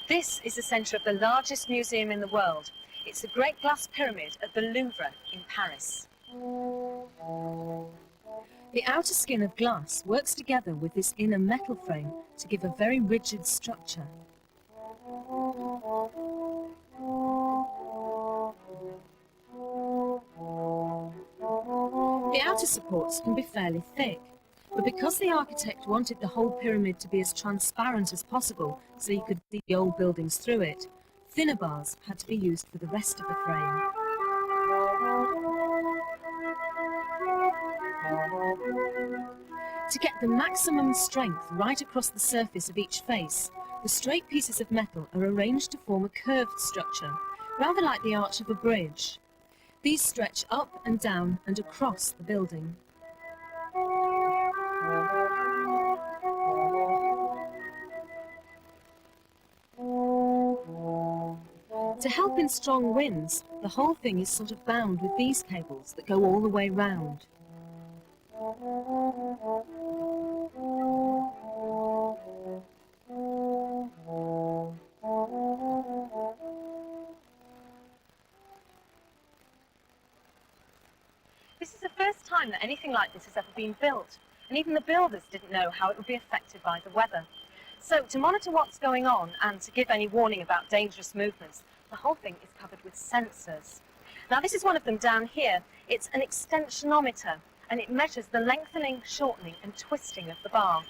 This is the centre of the largest museum in the world. It's the Great Glass Pyramid at the Louvre in Paris. The outer skin of glass works together with this inner metal frame to give a very rigid structure. The outer supports can be fairly thick, but because the architect wanted the whole pyramid to be as transparent as possible so you could see the old buildings through it, thinner bars had to be used for the rest of the frame. To get the maximum strength right across the surface of each face, the straight pieces of metal are arranged to form a curved structure, rather like the arch of a bridge. These stretch up and down and across the building. To help in strong winds, the whole thing is sort of bound with these cables that go all the way round. This is the first time that anything like this has ever been built, and even the builders didn't know how it would be affected by the weather. So, to monitor what's going on and to give any warning about dangerous movements, the whole thing is covered with sensors. Now, this is one of them down here. It's an extensionometer, and it measures the lengthening, shortening and twisting of the bar.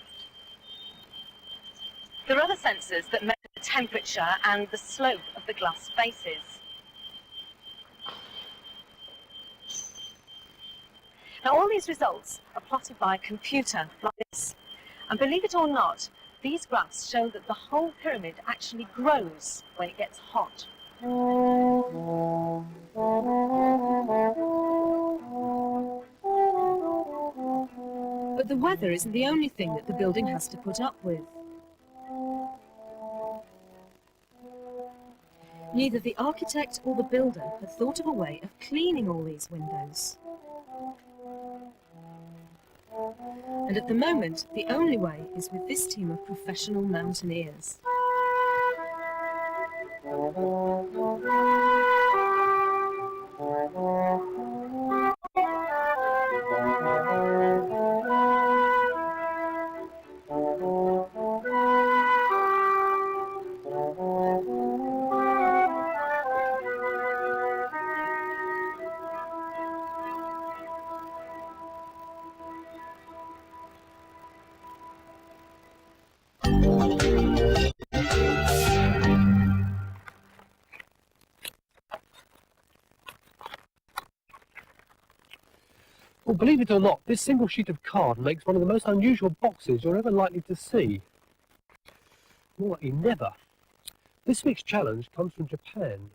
There are other sensors that measure the temperature and the slope of the glass faces. Now, all these results are plotted by a computer like this. And believe it or not, these graphs show that the whole pyramid actually grows when it gets hot. But the weather isn't the only thing that the building has to put up with. Neither the architect or the builder had thought of a way of cleaning all these windows. And at the moment, the only way is with this team of professional mountaineers. Well, believe it or not, this single sheet of card makes one of the most unusual boxes you're ever likely to see. More likely never. This week's challenge comes from Japan.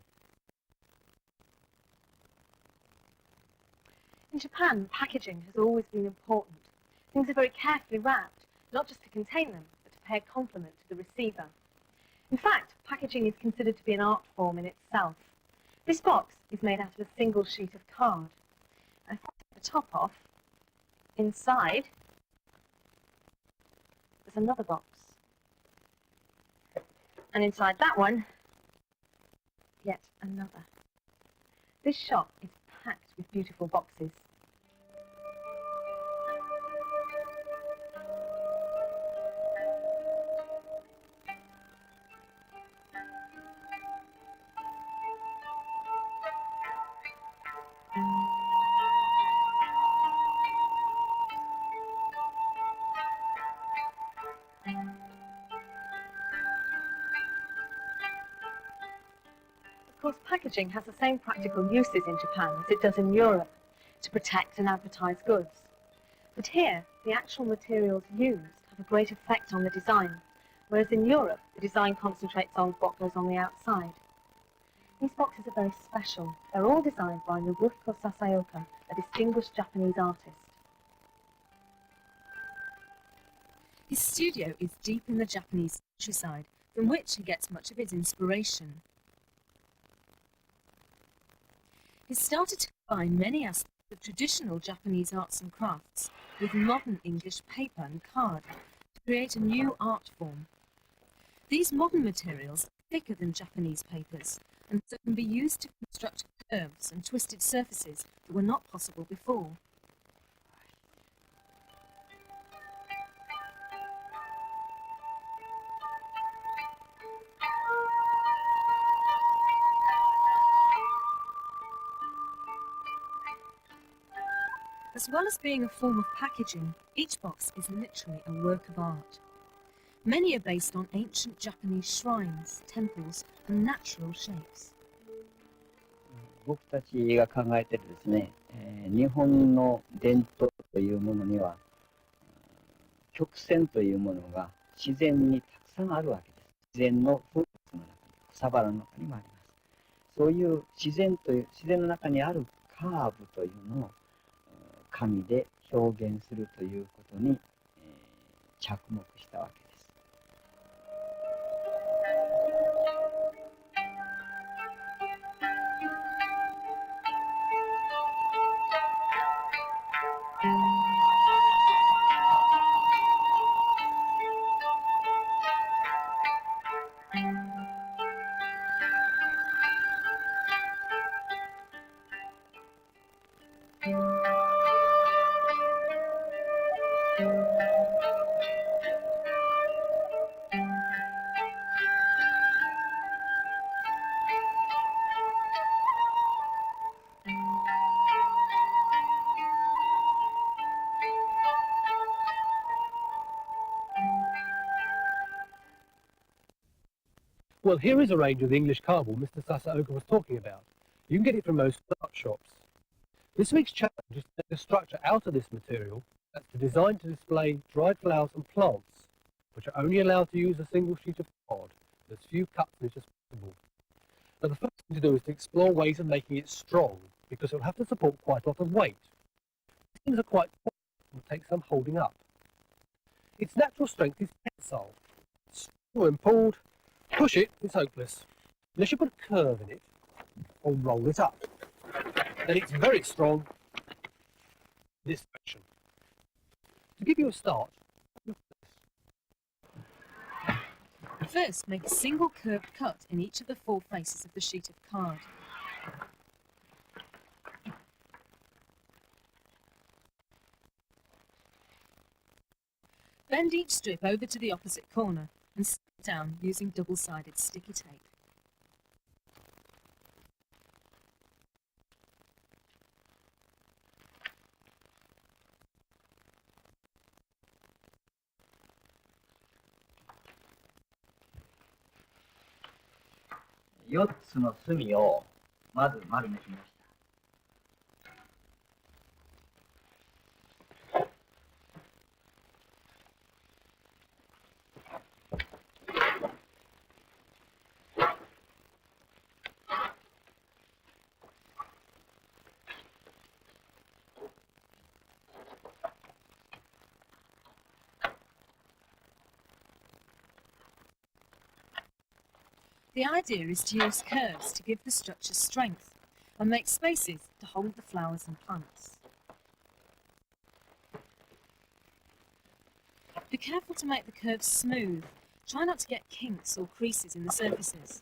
In Japan, packaging has always been important. Things are very carefully wrapped, not just to contain them, but to pay a compliment to the receiver. In fact, packaging is considered to be an art form in itself. This box is made out of a single sheet of card. And if I take the top off, inside, there's another box. And inside that one, yet another. This shop is packed with beautiful boxes. Of course, packaging has the same practical uses in Japan as it does in Europe, to protect and advertise goods. But here, the actual materials used have a great effect on the design, whereas in Europe, the design concentrates on what goes on the outside. These boxes are very special. They're all designed by Nobuhiko Sasaoka, a distinguished Japanese artist. His studio is deep in the Japanese countryside, from which he gets much of his inspiration. He started to combine many aspects of traditional Japanese arts and crafts with modern English paper and card to create a new art form. These modern materials are thicker than Japanese papers and so can be used to construct curves and twisted surfaces that were not possible before. As well as being a form of packaging, each box is literally a work of art. Many are based on ancient Japanese shrines, temples, and natural shapes. 僕たちが考えているですね、日本の伝統というものには曲線というものが自然にたくさんあるわけです。自然の風物の中に、草花の中にもあります。そういう自然の中にあるカーブというのを紙で表現するということに、着目したわけです。Well, here is a range of the English cardboard Mr. Sasaoka was talking about. You can get it from most art shops. This week's challenge is to make a structure out of this material that's designed to display dried flowers and plants, which are only allowed to use a single sheet of card, with as few cuts in it as possible. Now, the first thing to do is to explore ways of making it strong, because it will have to support quite a lot of weight. Things are quite tall and will take some holding up. Its natural strength is tensile. When pulled, push it, it's hopeless. Unless you put a curve in it, or roll it up. Then it's very strong in this direction. To give you a start, First, make a single curved cut in each of the four faces of the sheet of card. Bend each strip over to the opposite corner and stick it down using double-sided sticky tape.4つの隅をまず丸めてみました。The idea is to use curves to give the structure strength and make spaces to hold the flowers and plants. Be careful to make the curves smooth Try not to get kinks or creases in the surfaces.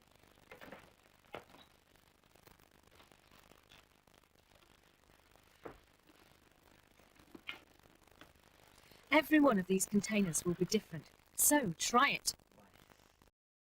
Every one of these containers will be different, so try it.